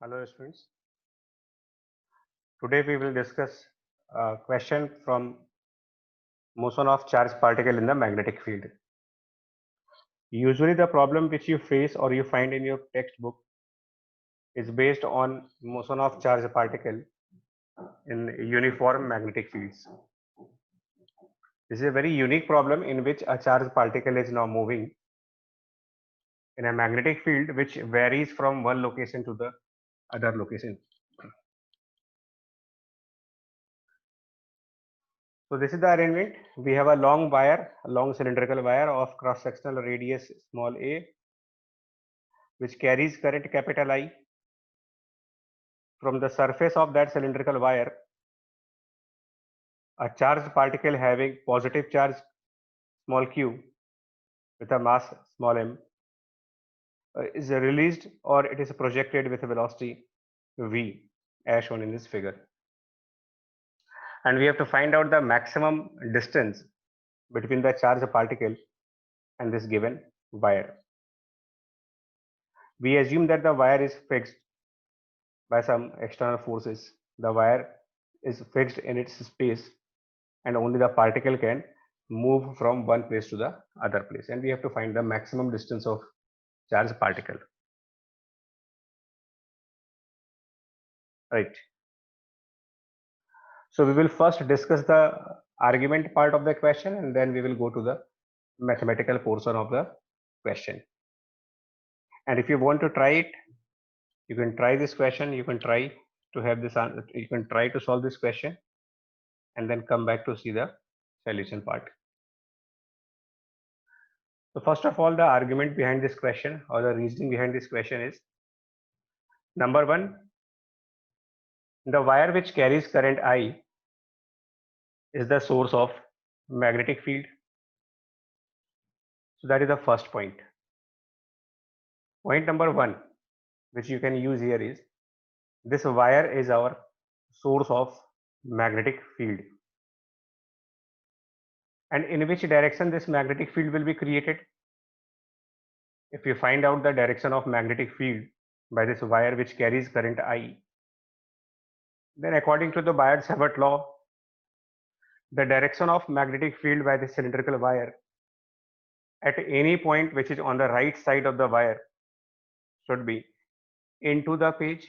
Hello students. Today we will discuss a question from motion of charged particle in the magnetic field. Usually the problem which you face or you find in your textbook is based on motion of charged particle in uniform magnetic fields. This is a very unique problem in which a charged particle is now moving in a magnetic field which varies from one location to the other location. So this is the arrangement. We have a long wire, a long cylindrical wire of cross-sectional radius small a, which carries current capital I. From the surface of that cylindrical wire, a charged particle having positive charge small q with a mass small m is released or it is projected with a velocity v as shown in this figure. And we have to find out the maximum distance between the charged particle and this given wire. We assume that the wire is fixed by some external forces. The wire is fixed in its space and only the particle can move from one place to the other place, and we have to find the maximum distance of charged particle, right? So we will first discuss the argument part of the question and then we will go to the mathematical portion of the question. And if you want to try it, you can try this question, you can try to have this answer, you can try to solve this question and then come back to see the solution part. So first of all, the argument behind this question or the reasoning behind this question is, number one, the wire which carries current I is the source of magnetic field. So that is the first point. Point number one, which you can use here, is this wire is our source of magnetic field. And in which direction this magnetic field will be created? If you find out the direction of magnetic field by this wire which carries current I, then according to the Biot-Savart law, the direction of magnetic field by the cylindrical wire at any point which is on the right side of the wire should be into the page.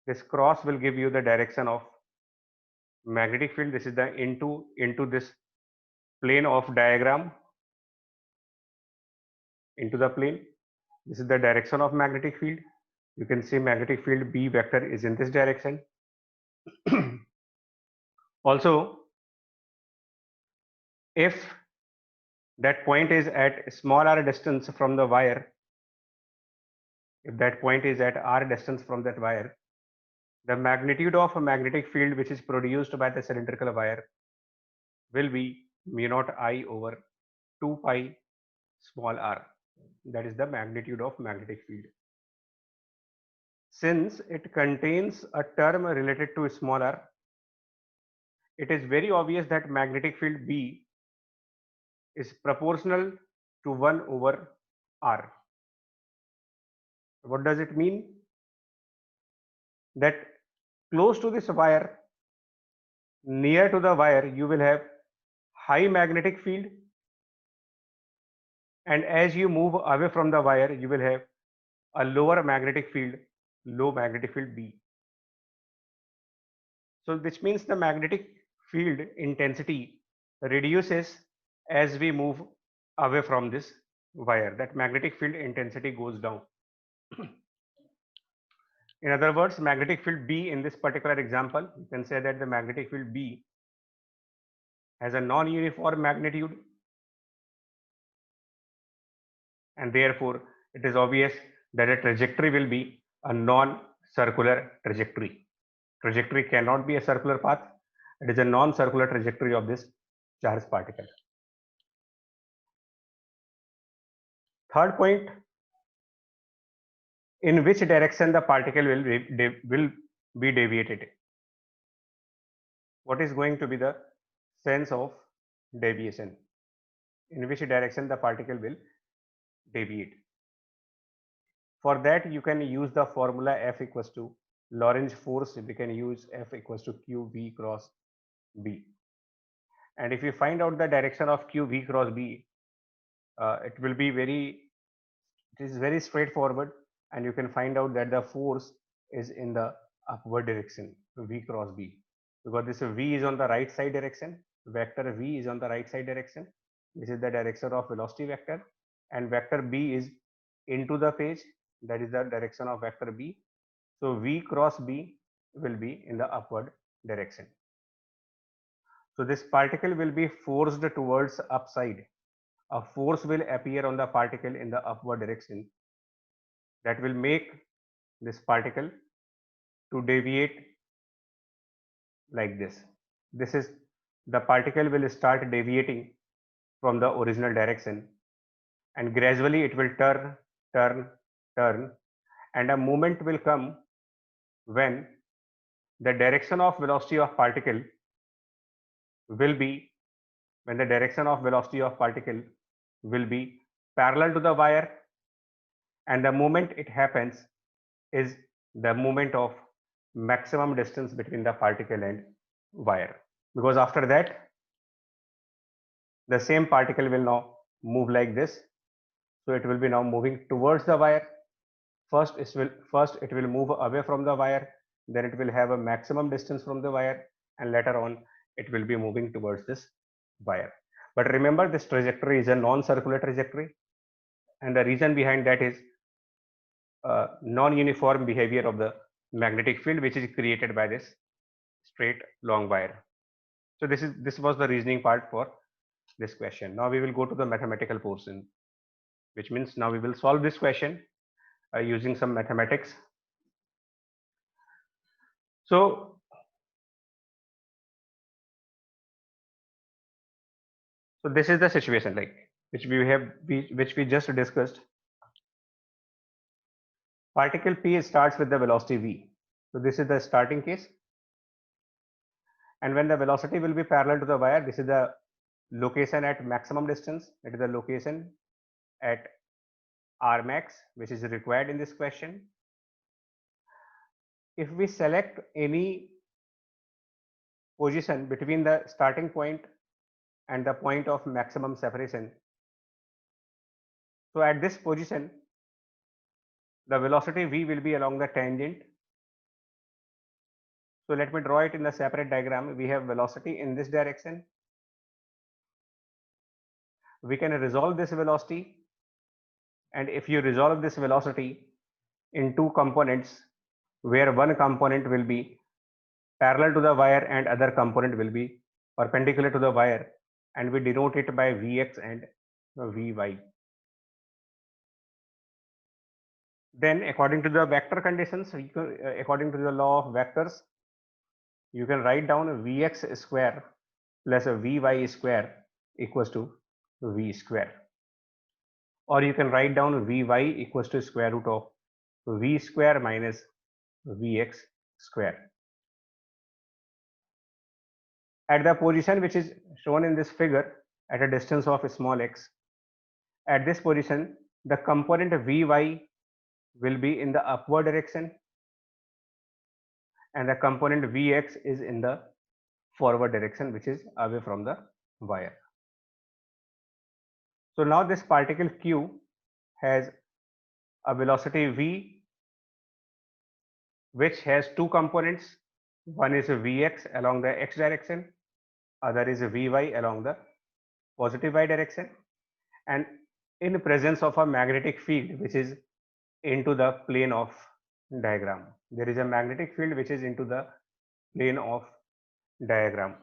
This cross will give you the direction of magnetic field. This is the into this plane of diagram, into the plane. This is the direction of magnetic field. You can see magnetic field B vector is in this direction. Also, if that point is at small r distance from the wire, if that point is at r distance from that wire, the magnitude of a magnetic field which is produced by the cylindrical wire will be mu naught I over 2 pi small r. That is the magnitude of magnetic field. Since it contains a term related to small r, it is very obvious that magnetic field B is proportional to 1 over r. What does it mean? That close to this wire, near to the wire, you will have high magnetic field, and as you move away from the wire, you will have a lower magnetic field, low magnetic field B. So this means the magnetic field intensity reduces as we move away from this wire. That magnetic field intensity goes down. In other words, magnetic field B in this particular example, you can say that the magnetic field B has a non-uniform magnitude, and therefore it is obvious that a trajectory will be a non-circular trajectory. Trajectory cannot be a circular path. It is a non-circular trajectory of this charged particle. Third point, in which direction the particle will be deviated. What is going to be the sense of deviation? In which direction the particle will deviate? For that, you can use the formula F equals to Lorentz force. We can use F equals to QV cross B. And if you find out the direction of QV cross B, it will be it is very straightforward, and you can find out that the force is in the upward direction, V cross B, because this V is on the right side direction. Vector V is on the right side direction. This is the direction of velocity vector, and vector B is into the page. That is the direction of vector B. So V cross B will be in the upward direction. So this particle will be forced towards upside. A force will appear on the particle in the upward direction that will make this particle to deviate like this. This is the particle will start deviating from the original direction, and gradually it will turn, and a moment will come when the direction of velocity of particle will be parallel to the wire, and the moment it happens is the moment of maximum distance between the particle and wire, because after that the same particle will now move like this. So it will be now moving towards the wire. First it will move away from the wire, then it will have a maximum distance from the wire, and later on it will be moving towards this wire. But remember, this trajectory is a non-circular trajectory, and the reason behind that is non-uniform behavior of the magnetic field, which is created by this straight long wire. So this was the reasoning part for this question. Now we will go to the mathematical portion, which means now we will solve this question using some mathematics. So this is the situation, like which we just discussed. Particle P starts with the velocity v. So this is the starting case, and when the velocity will be parallel to the wire, this is the location at maximum distance. That is the location at R max, which is required in this question. If we select any position between the starting point and the point of maximum separation, so at this position the velocity v will be along the tangent. So let me draw it in the separate diagram. We have velocity in this direction. We can resolve this velocity, and if you resolve this velocity in two components, where one component will be parallel to the wire and other component will be perpendicular to the wire, and we denote it by Vx and Vy. Then according to the vector conditions, according to the law of vectors, you can write down Vx square plus Vy square equals to V square, or you can write down Vy equals to square root of V square minus Vx square. At the position which is shown in this figure at a distance of small x, at this position the component Vy will be in the upward direction and the component Vx is in the forward direction, which is away from the wire. So now this particle Q has a velocity V, which has two components. One is Vx along the x direction, other is Vy along the positive y direction, and in presence of a magnetic field which is into the plane of diagram. There is a magnetic field which is into the plane of diagram.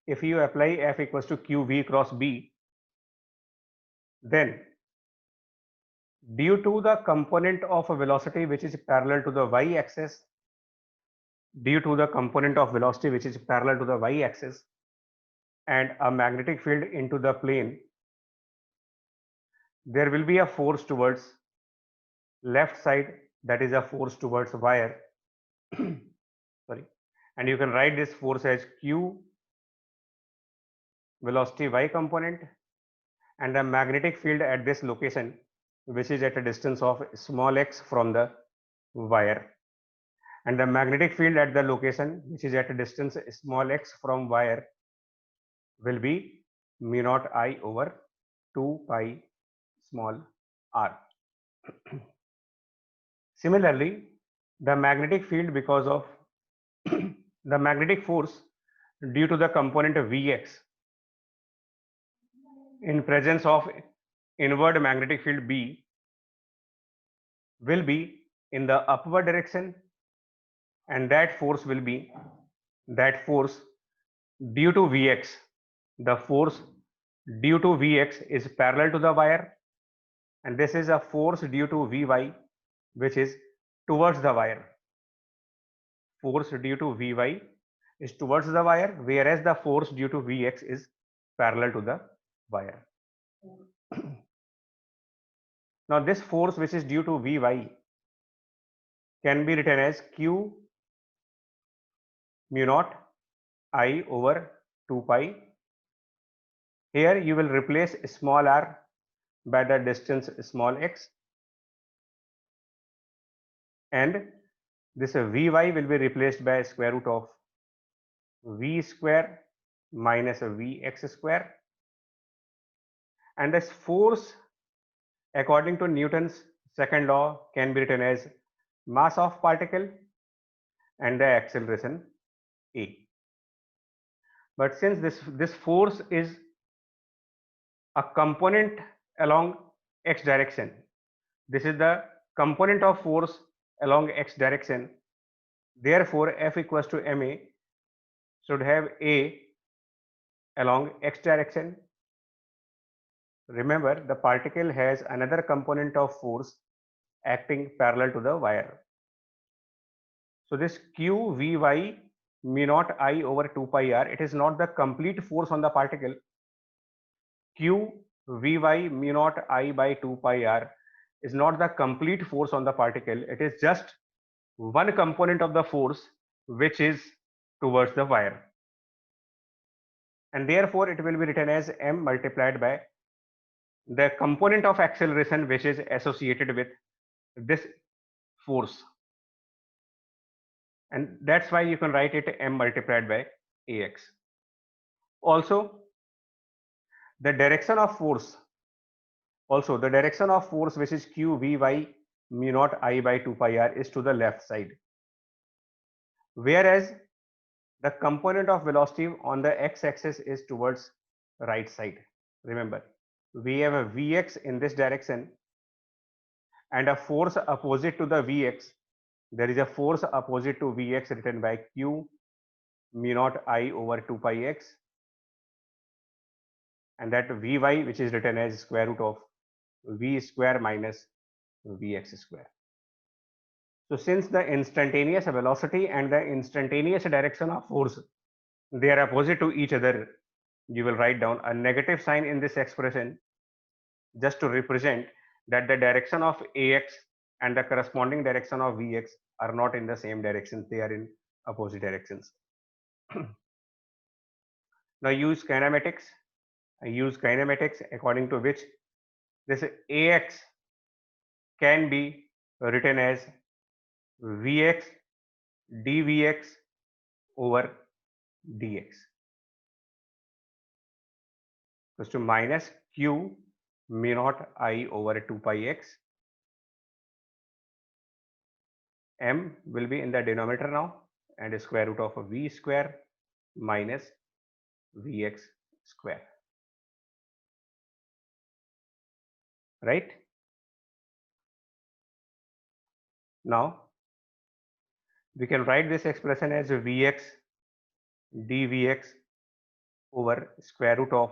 If you apply F equals to QV cross B, then due to the component of a velocity which is parallel to the y-axis, and a magnetic field into the plane, there will be a force towards left side, that is a force towards wire. Sorry, and you can write this force as Q velocity y component, and the magnetic field at this location which is at a distance of small x from the wire, and the magnetic field at the location which is at a distance small x from wire will be mu naught I over 2 pi small r. Similarly, the magnetic field because of the magnetic force due to the component Vx in presence of inward magnetic field B will be in the upward direction, and that force will be that force due to Vx. The force due to Vx is parallel to the wire, and this is a force due to Vy which is towards the wire. Force due to Vy is towards the wire, whereas the force due to Vx is parallel to the wire. Now this force which is due to Vy can be written as Q mu naught I over 2 pi. Here you will replace small r by the distance small x, and this Vy will be replaced by square root of V square minus Vx square, and this force according to Newton's second law can be written as mass of particle and the acceleration a. But since this force is a component along x direction, this is the component of force along x direction, therefore F equals to ma should have a along x direction. Remember, the particle has another component of force acting parallel to the wire. So this q Vy mu naught I over 2 pi r, it is not the complete force on the particle. Q Vy mu naught I by 2 pi r is not the complete force on the particle. It is just one component of the force which is towards the wire. And therefore it will be written as m multiplied by the component of acceleration which is associated with this force. And that's why you can write it m multiplied by ax. Also, the direction of force which is q Vy mu naught I by 2 pi r is to the left side, whereas the component of velocity on the x-axis is towards right side. Remember, we have a Vx in this direction and a force opposite to the Vx. There is a force opposite to Vx written by q mu naught I over 2 pi x, and that Vy which is written as square root of V square minus Vx square. So since the instantaneous velocity and the instantaneous direction of force, they are opposite to each other, you will write down a negative sign in this expression just to represent that the direction of ax and the corresponding direction of vx are not in the same directions, they are in opposite directions. Now use kinematics. I use kinematics according to which this ax can be written as vx dvx over dx equals to minus q mu naught I over 2 pi x. M will be in the denominator now, and square root of v square minus vx square. Right? Now we can write this expression as vx dvx over square root of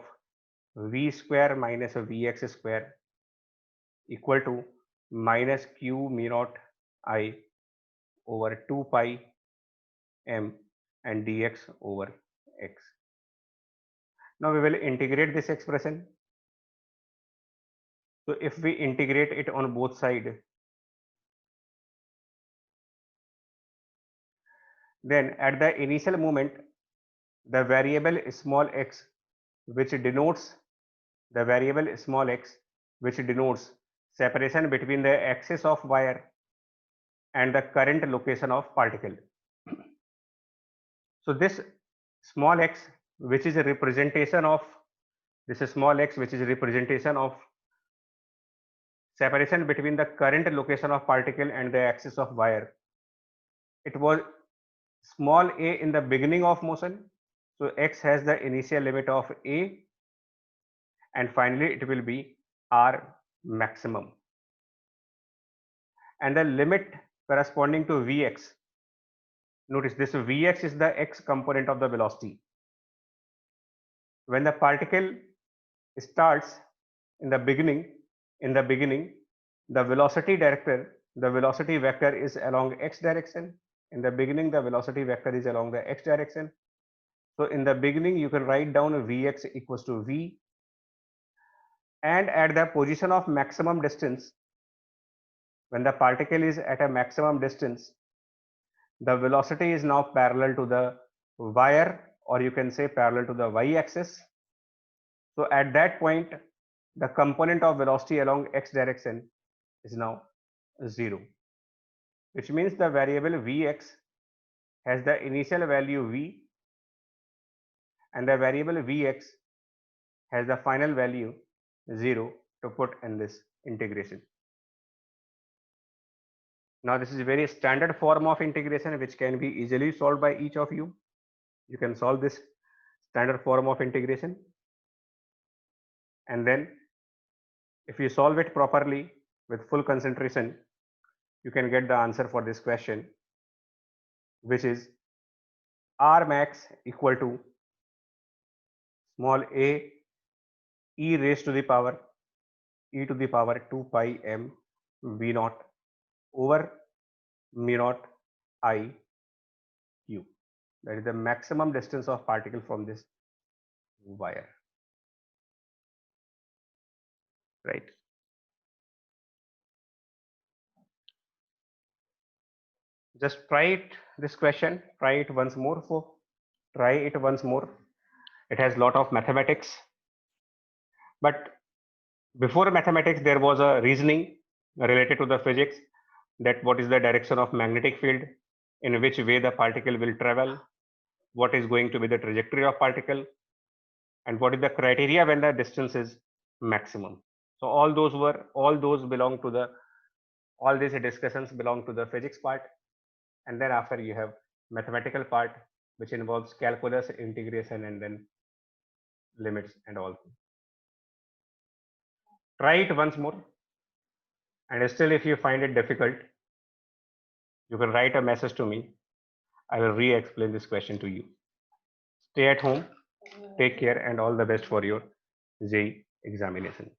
v square minus vx square equal to minus q mu naught I over 2 pi m and dx over x. Now we will integrate this expression. So if we integrate it on both sides, then at the initial moment, the variable small x which denotes separation between the axis of wire and the current location of particle. So this small x, which is a representation of separation between the current location of particle and the axis of wire. It was small a in the beginning of motion. So x has the initial limit of a, and finally it will be r maximum. And the limit corresponding to Vx. Notice this Vx is the x component of the velocity. When the particle starts in the beginning, the velocity vector is along x direction. In the beginning, the velocity vector is along the x direction. So in the beginning, you can write down Vx equals to V. And at the position of maximum distance, when the particle is at a maximum distance, the velocity is now parallel to the wire, or you can say parallel to the y-axis. So at that point, the component of velocity along x direction is now 0, which means the variable Vx has the initial value V, and the variable Vx has the final value 0 to put in this integration. Now this is a very standard form of integration which can be easily solved by each of you. You can solve this standard form of integration, and then if you solve it properly with full concentration, you can get the answer for this question, which is R max equal to small a e raised to the power 2 pi m v naught over mu naught I q. That is the maximum distance of particle from this wire, right? Just try this question, try it once more. It has a lot of mathematics, but before mathematics there was a reasoning related to the physics, that what is the direction of magnetic field, in which way the particle will travel, what is going to be the trajectory of particle, and what is the criteria when the distance is maximum. So all these discussions belong to the physics part, and then after you have mathematical part, which involves calculus, integration, and then limits and all. Try it once more, and still if you find it difficult, you can write a message to me. I will re-explain this question to you. Stay at home, take care, and all the best for your JEE examination.